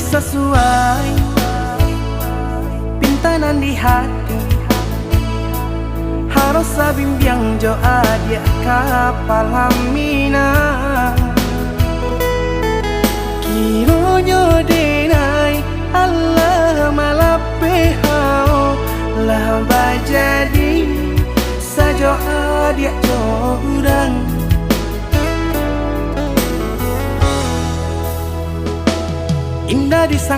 sesuai pintanan di hati. Harus sabimbiang jo adia kapal hamina. Kironyo denai Allah malape hao lah bajadi sajo adia jo urang. Indah disangka